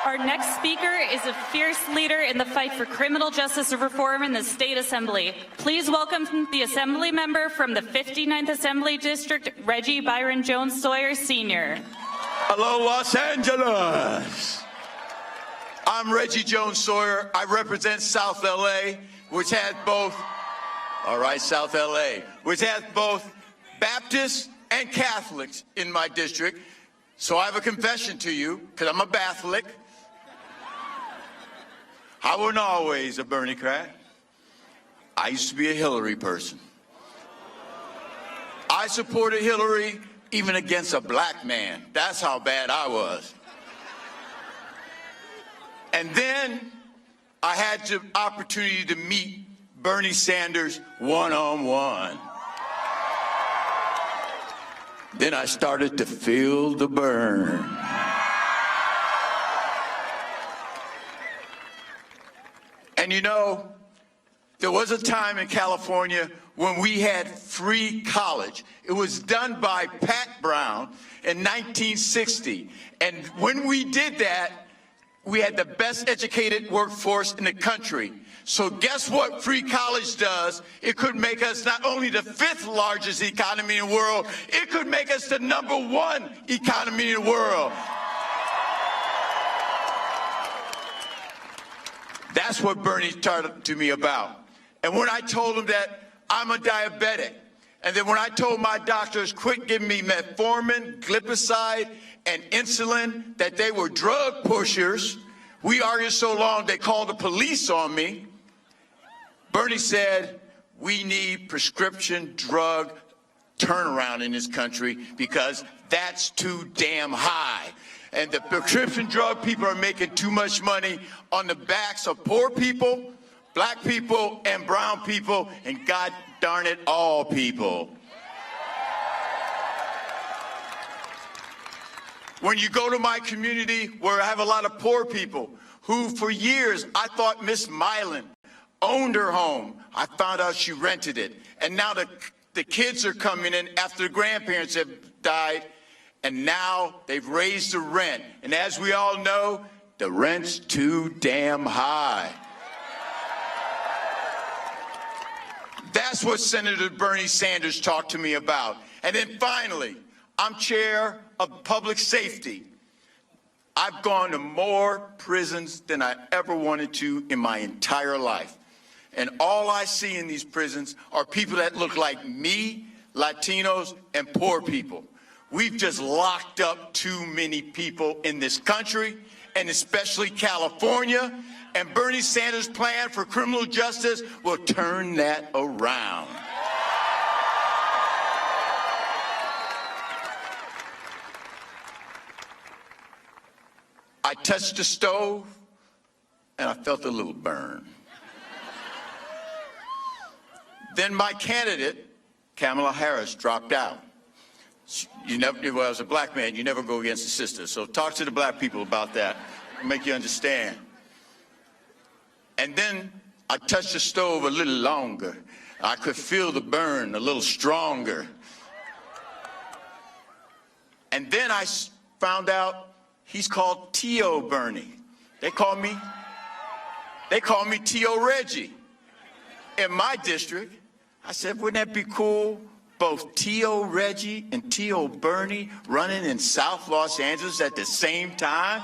Our next speaker is a fierce leader in the fight for criminal justice reform in the State Assembly. Please welcome the Assembly member from the 59th Assembly District, Reggie Byron Jones-Sawyer, Sr. Hello, Los Angeles. I'm Reggie Jones-Sawyer. I represent South LA, which has both, South LA, which has both Baptists and Catholics in my district. So I have a confession to you, because I'm a Catholic. I wasn't always a Bernie crat. I used to be a Hillary person. I supported Hillary even against a black man. That's how bad I was. And then I had the opportunity to meet Bernie Sanders one-on-one. Then I started to feel the burn. And you know, there was a time in California when we had free college. It was done by Pat Brown in 1960. And when we did that, we had the best educated workforce in the country. So guess what free college does? It could make us not only the 5th largest economy in the world, it could make us the #1 economy in the world. That's what Bernie talked to me about. And when I told him that I'm a diabetic, and then when I told my doctors quit giving me metformin, glipizide, and insulin, that they were drug pushers, we argued so long they called the police on me. Bernie said, we need prescription drug turnaround in this country because that's too damn high. And the prescription drug people are making too much money on the backs of poor people, black people, and brown people, and God darn it, all people. When you go to my community where I have a lot of poor people who for years I thought Miss Mylan owned her home. I found out she rented it. And now the kids are coming in after the grandparents have died, and now they've raised the rent. And as we all know, the rent's too damn high. That's what Senator Bernie Sanders talked to me about. And then finally, I'm chair of public safety. I've gone to more prisons than I ever wanted to in my entire life. And all I see in these prisons are people that look like me, Latinos, and poor people. We've just locked up too many people in this country, and especially California. And Bernie Sanders' plan for criminal justice will turn that around. I touched the stove, and I felt a little burn. Then my candidate, Kamala Harris, dropped out. Well, as a black man, you never go against a sister. So talk to the black people about that, make you understand. And then I touched the stove a little longer. I could feel the burn a little stronger. And then I found out he's called T.O. Bernie. They call me T.O. Reggie. In my district, I said, wouldn't that be cool? Both T.O. Reggie and T.O. Bernie running in South Los Angeles at the same time?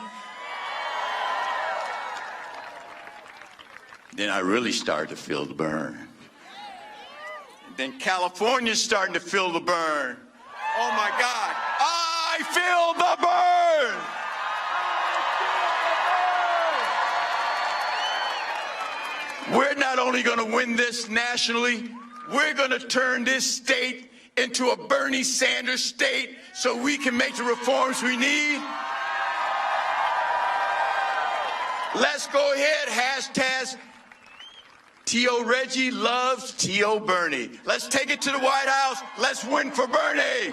Then I really started to feel the burn. Then California's starting to feel the burn. Oh my God, I feel the burn! We're not only going to win this nationally, we're going to turn this state into a Bernie Sanders state so we can make the reforms we need. Let's go ahead, hashtag T.O. Reggie loves T.O. Bernie. Let's take it to the White House. Let's win for Bernie.